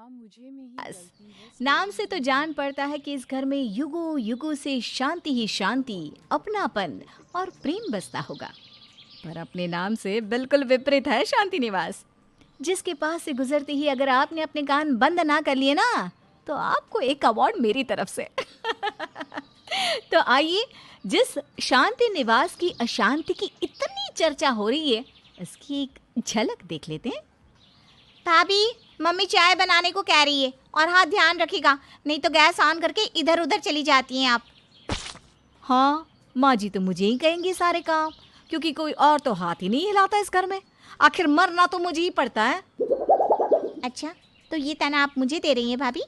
बस, नाम से तो जान पड़ता है कि इस घर में युगों युगों से शांति ही शांति, अपनापन और प्रेम बसता होगा। पर अपने नाम से बिल्कुल विपरीत है शांति निवास, जिसके पास से गुजरते ही अगर आपने अपने कान बंद ना कर लिए ना, तो आपको एक अवार्ड मेरी तरफ से। तो आइए, जिस शांति निवास की अशांति की इतनी चर्चा हो रही है, इसकी एक झलक देख लेते हैं। भाभी, मम्मी चाय बनाने को कह रही है और हाँ, ध्यान रखिएगा, नहीं तो गैस ऑन करके इधर उधर चली जाती हैं आप। हाँ, माँ जी तो मुझे ही कहेंगी सारे काम, क्योंकि कोई और तो हाथ ही नहीं हिलाता इस घर में। आखिर मरना तो मुझे ही पड़ता है। अच्छा, तो ये तना आप मुझे दे रही हैं भाभी?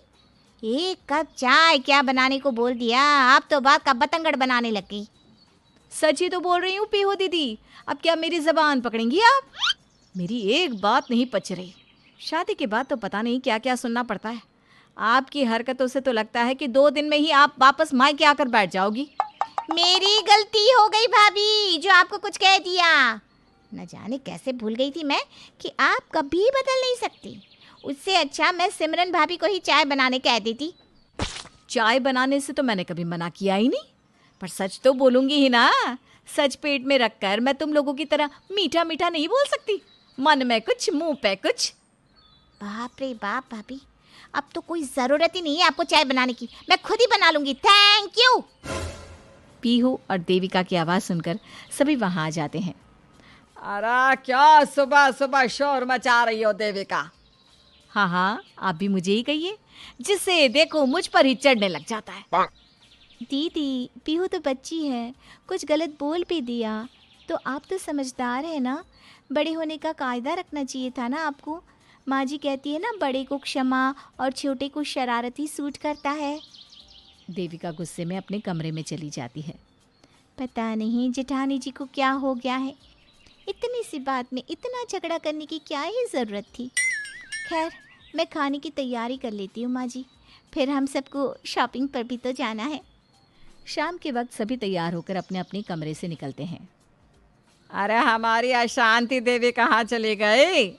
एक कप चाय क्या बनाने को बोल दिया, आप तो बात का बतंगड़ बनाने लग गई। सच ही तो बोल रही हूँ पीहू दीदी, अब क्या मेरी जबान पकड़ेंगी आप? मेरी एक बात नहीं पच रही। शादी के बाद तो पता नहीं क्या क्या सुनना पड़ता है। आपकी हरकतों से तो लगता है कि 2 दिन में ही आप वापस मायके आकर बैठ जाओगी। मेरी गलती हो गई भाभी, जो आपको कुछ कह दिया। न जाने कैसे भूल गई थी मैं कि आप कभी बदल नहीं सकती। उससे अच्छा मैं सिमरन भाभी को ही चाय बनाने कह देती। चाय बनाने से तो मैंने कभी मना किया ही नहीं, पर सच तो बोलूंगी ही ना। सच पेट में रखकर मैं तुम लोगों की तरह मीठा मीठा नहीं बोल सकती, मन में कुछ मुंह पे कुछ। बाप रे बाप भाभी, अब तो कोई ज़रूरत ही नहीं है आपको चाय बनाने की, मैं खुद ही बना लूँगी। Thank you. पीहू और देविका की आवाज़ सुनकर सभी वहाँ आ जाते हैं। अरे क्या सुबह सुबह शोर मचा रही हो देविका? हाँ हाँ, आप भी मुझे ही कहिए, जिससे देखो मुझ पर ही चढ़ने लग जाता है। दीदी, पीहू तो बच्ची है, कुछ गलत बोल भी दिया तो आप तो समझदार है ना, बड़े होने का कायदा रखना चाहिए था ना आपको। माँ जी कहती है ना, बड़े को क्षमा और छोटे को शरारत ही सूट करता है। देविका गुस्से में अपने कमरे में चली जाती है। पता नहीं जेठानी जी को क्या हो गया है, इतनी सी बात में इतना झगड़ा करने की क्या ही ज़रूरत थी। खैर, मैं खाने की तैयारी कर लेती हूँ माँ जी, फिर हम सबको शॉपिंग पर भी तो जाना है। शाम के वक्त सभी तैयार होकर अपने अपने कमरे से निकलते हैं। अरे हमारी अशांति देवी कहाँ चली गई?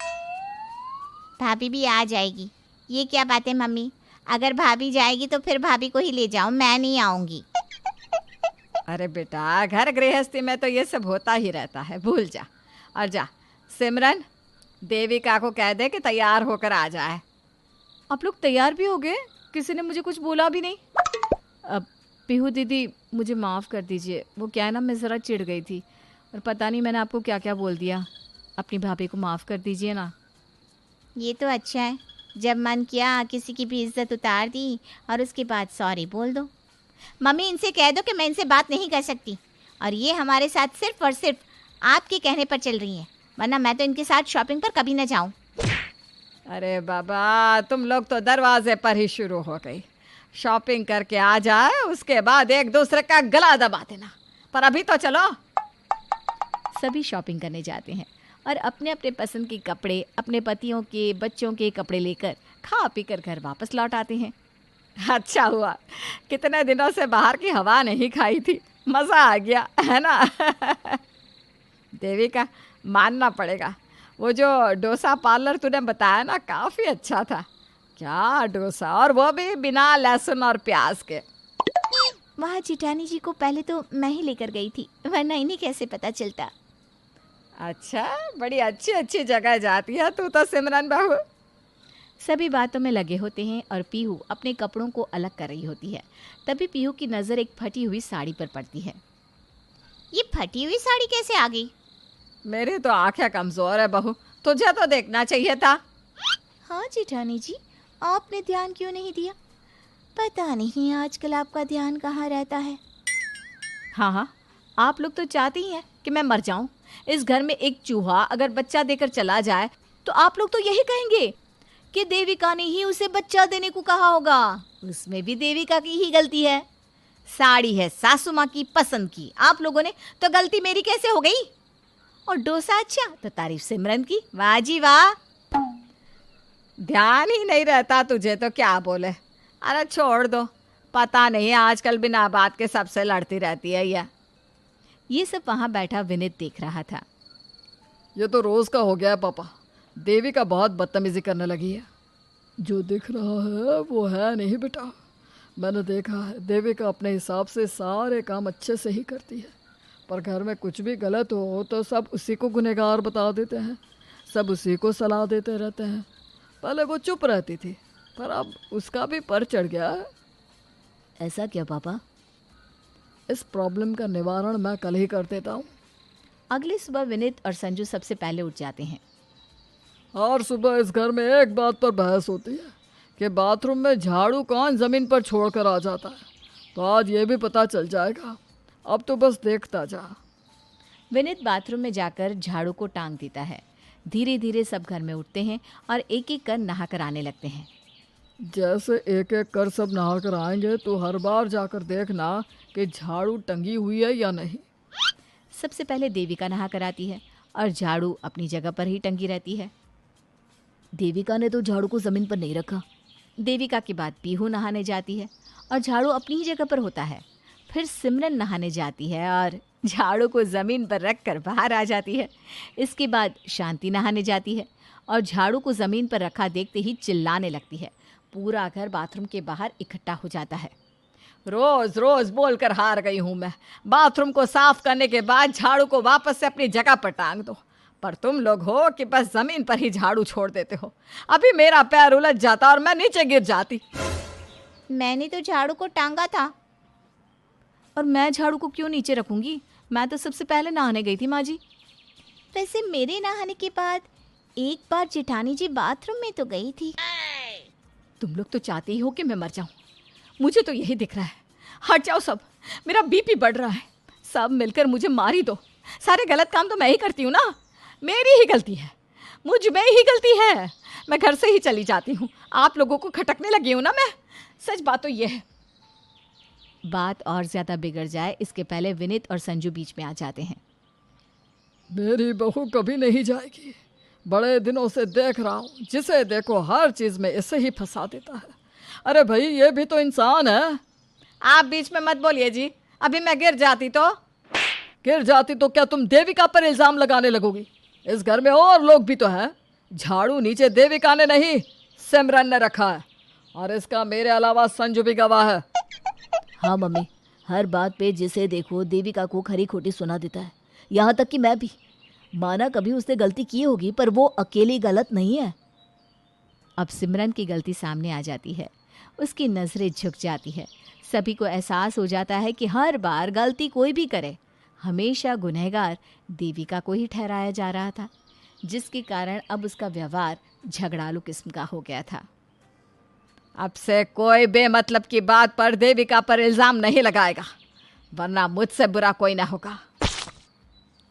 भाभी भी आ जाएगी। ये क्या बात है मम्मी, अगर भाभी जाएगी तो फिर भाभी को ही ले जाओ, मैं नहीं आऊँगी। अरे बेटा, घर गृहस्थी में तो ये सब होता ही रहता है, भूल जा। और जा सिमरन, देविका को कह दे कि तैयार होकर आ जाए। आप लोग तैयार भी हो गए? किसी ने मुझे कुछ बोला भी नहीं। अब पीहू दीदी, मुझे माफ़ कर दीजिए, वो क्या है ना, मैं ज़रा चिढ़ गई थी और पता नहीं मैंने आपको क्या क्या बोल दिया। अपनी भाभी को माफ़ कर दीजिए ना। ये तो अच्छा है, जब मन किया किसी की भी इज्जत उतार दी और उसके बाद सॉरी बोल दो। मम्मी, इनसे कह दो कि मैं इनसे बात नहीं कर सकती और ये हमारे साथ सिर्फ और सिर्फ आपके कहने पर चल रही हैं, वरना मैं तो इनके साथ शॉपिंग पर कभी ना जाऊं। अरे बाबा, तुम लोग तो दरवाजे पर ही शुरू हो गई। शॉपिंग करके आ जाए, उसके बाद एक दूसरे का गला दबा देना, पर अभी तो चलो। सभी शॉपिंग करने जाते हैं और अपने अपने पसंद के कपड़े, अपने पतियों के, बच्चों के कपड़े लेकर खा पी कर घर वापस लौट आते हैं। अच्छा हुआ, कितने दिनों से बाहर की हवा नहीं खाई थी, मज़ा आ गया है ना? देविका, मानना पड़ेगा, वो जो डोसा पार्लर तूने बताया ना, काफ़ी अच्छा था। क्या डोसा, और वो भी बिना लहसुन और प्याज के। वहाँ जेठानी जी को पहले तो मैं ही लेकर गई थी, वरना इन्हें कैसे पता चलता। अच्छा, बड़ी अच्छी अच्छी जगह जाती है तू तो सिमरन बहू। सभी बातों में लगे होते हैं और पीहू अपने कपड़ों को अलग कर रही होती है। तभी पीहू की नज़र एक फटी हुई साड़ी पर पड़ती है। ये फटी हुई साड़ी कैसे आ गई? मेरी तो आंखें कमज़ोर है बहू, तुझे तो देखना चाहिए था। हाँ जेठानी जी, आपने ध्यान क्यों नहीं दिया? पता नहीं आजकल आपका ध्यान कहाँ रहता है। हाँ हाँ, आप लोग तो चाहती ही हैं कि मैं मर जाऊं। इस घर में एक चूहा अगर बच्चा देकर चला जाए तो आप लोग तो यही कहेंगे कि देविका ने ही उसे बच्चा देने को कहा होगा। उसमें भी देविका की ही गलती है। साड़ी है सासू माँ की पसंद की, आप लोगों ने तो गलती मेरी कैसे हो गई? और डोसा अच्छा तो तारीफ सिमरन की, वाह जी वाह। ध्यान ही नहीं रहता तुझे तो क्या बोले। अरे छोड़ दो, पता नहीं आजकल बिना बात के सबसे लड़ती रहती है ये सब वहाँ बैठा विनीत देख रहा था। ये तो रोज़ का हो गया है पापा, देवी का बहुत बदतमीजी करने लगी है। जो दिख रहा है वो है नहीं बेटा। मैंने देखा है देविका अपने हिसाब से सारे काम अच्छे से ही करती है, पर घर में कुछ भी गलत हो तो सब उसी को गुनहगार बता देते हैं, सब उसी को सलाह देते रहते हैं। पहले वो चुप रहती थी, पर अब उसका भी पर चढ़ गया है। ऐसा क्या पापा? इस प्रॉब्लम का निवारण मैं कल ही कर देता हूँ। अगली सुबह विनीत और संजू सबसे पहले उठ जाते हैं। हर सुबह इस घर में एक बात पर बहस होती है कि बाथरूम में झाड़ू कौन ज़मीन पर छोड़कर आ जाता है, तो आज ये भी पता चल जाएगा। अब तो बस देखता जा। विनीत बाथरूम में जाकर झाड़ू को टांग देता है। धीरे धीरे सब घर में उठते हैं और एक एक कर नहाकर आने लगते हैं। जैसे एक एक कर सब नहा कर आएंगे तो हर बार जाकर देखना कि झाड़ू टंगी हुई है या नहीं। सबसे पहले देविका नहाकर आती है और झाड़ू अपनी जगह पर ही टंगी रहती है। देविका ने तो झाड़ू को ज़मीन पर नहीं रखा। देविका के बाद पीहू नहाने जाती है और झाड़ू अपनी ही जगह पर होता है। फिर सिमरन नहाने जाती है और झाड़ू को ज़मीन पर रख कर बाहर आ जाती है। इसके बाद शांति नहाने जाती है और झाड़ू को ज़मीन पर रखा देखते ही चिल्लाने लगती है। पूरा घर बाथरूम के बाहर इकट्ठा हो जाता है। रोज रोज बोलकर हार गई हूँ मैं। बाथरूम को साफ करने के बाद झाड़ू को वापस से अपनी जगह पर टांग दो, पर तुम लोग हो कि बस जमीन पर ही झाड़ू छोड़ देते हो। अभी मेरा पैर उलझ जाता और मैं नीचे गिर जाती। मैंने तो झाड़ू को टांगा था। और मैं झाड़ू को क्यों नीचे रखूंगी? मैं तो सबसे पहले नहाने गई थी माँ जी। वैसे मेरे नहाने के बाद एक बार जेठानी जी बाथरूम में तो गई थी। तुम लोग तो चाहते ही हो कि मैं मर जाऊं। मुझे तो यही दिख रहा है। हट जाओ सब, मेरा बीपी बढ़ रहा है। सब मिलकर मुझे मार ही दो। सारे गलत काम तो मैं ही करती हूँ ना, मेरी ही गलती है, मुझ में ही गलती है। मैं घर से ही चली जाती हूँ। आप लोगों को खटकने लगी हूँ ना मैं। सच बात तो ये है। बात और ज़्यादा बिगड़ जाए इसके पहले विनीत और संजू बीच में आ जाते हैं। मेरी बहू कभी नहीं जाएगी। बड़े दिनों से देख रहा हूँ, जिसे देखो हर चीज़ में इसे ही फंसा देता है। अरे भाई ये भी तो इंसान है। आप बीच में मत बोलिए जी। अभी मैं गिर जाती तो क्या तुम देविका पर इल्ज़ाम लगाने लगोगी? इस घर में और लोग भी तो हैं। झाड़ू नीचे देविका ने नहीं, सिमरन ने रखा है, और इसका मेरे अलावा संजू भी गवाह है। हाँ मम्मी, हर बात पे जिसे देखो देविका को खरी खोटी सुना देता है। यहाँ तक कि मैं भी। माना कभी उसने गलती की होगी, पर वो अकेली गलत नहीं है। अब सिमरन की गलती सामने आ जाती है। उसकी नज़रें झुक जाती है। सभी को एहसास हो जाता है कि हर बार गलती कोई भी करे, हमेशा गुनहगार देविका को ही ठहराया जा रहा था, जिसके कारण अब उसका व्यवहार झगड़ालू किस्म का हो गया था। अब से कोई बेमतलब की बात पर देविका पर इल्ज़ाम नहीं लगाएगा, वरना मुझसे बुरा कोई ना होगा।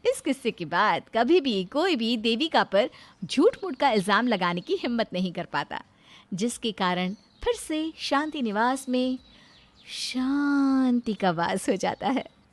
इस किस्से के बाद कभी भी कोई भी देविका पर झूठ मूठ का इल्ज़ाम लगाने की हिम्मत नहीं कर पाता, जिसके कारण फिर से शांति निवास में शांति का वास हो जाता है।